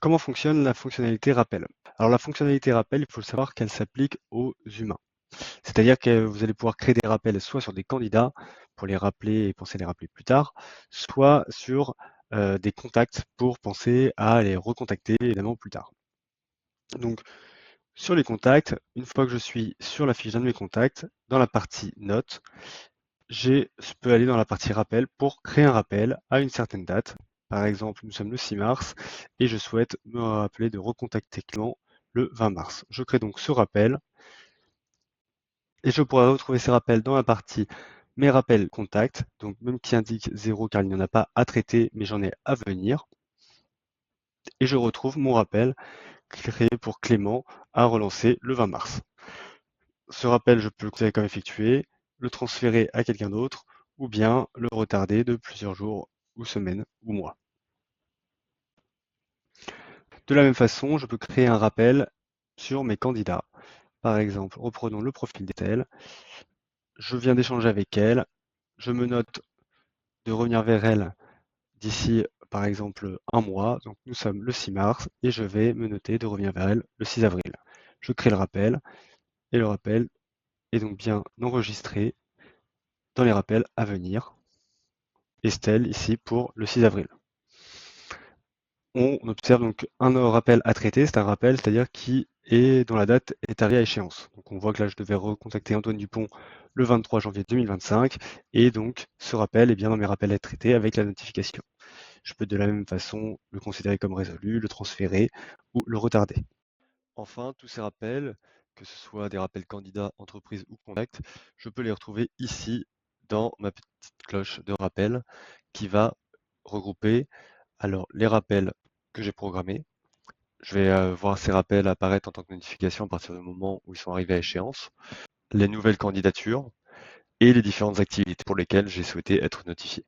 Comment fonctionne la fonctionnalité rappel? Alors la fonctionnalité rappel, il faut savoir qu'elle s'applique aux humains. C'est-à-dire que vous allez pouvoir créer des rappels soit sur des candidats pour les rappeler et penser à les rappeler plus tard, soit sur des contacts pour penser à les recontacter évidemment plus tard. Donc sur les contacts, une fois que je suis sur la fiche d'un de mes contacts, dans la partie notes, je peux aller dans la partie rappel pour créer un rappel à une certaine date. Par exemple, nous sommes le 6 mars et je souhaite me rappeler de recontacter Clément le 20 mars. Je crée donc ce rappel et je pourrai retrouver ces rappels dans la partie mes rappels contacts, donc même qui indique 0 car il n'y en a pas à traiter, mais j'en ai à venir. Et je retrouve mon rappel créé pour Clément à relancer le 20 mars. Ce rappel, je peux le considérer comme effectué, le transférer à quelqu'un d'autre, ou bien le retarder de plusieurs jours ou semaines ou mois. De la même façon, je peux créer un rappel sur mes candidats. Par exemple, reprenons le profil d'Ethel. Je viens d'échanger avec elle. Je me note de revenir vers elle d'ici, par exemple, un mois. Donc nous sommes le 6 mars et je vais me noter de revenir vers elle le 6 avril. Je crée le rappel et le rappel est donc bien enregistré dans les rappels à venir. Estelle ici pour le 6 avril. On observe donc un rappel à traiter, c'est un rappel, c'est-à-dire qui est dont la date est arrivée à échéance. Donc on voit que là je devais recontacter Antoine Dupont le 23 janvier 2025 et donc ce rappel est bien dans mes rappels à traiter avec la notification. Je peux de la même façon le considérer comme résolu, le transférer ou le retarder. Enfin, tous ces rappels, que ce soit des rappels candidats, entreprises ou contacts, je peux les retrouver ici dans ma petite cloche de rappel qui va regrouper alors les rappels que j'ai programmés. Je vais voir ces rappels apparaître en tant que notification à partir du moment où ils sont arrivés à échéance, les nouvelles candidatures et les différentes activités pour lesquelles j'ai souhaité être notifié.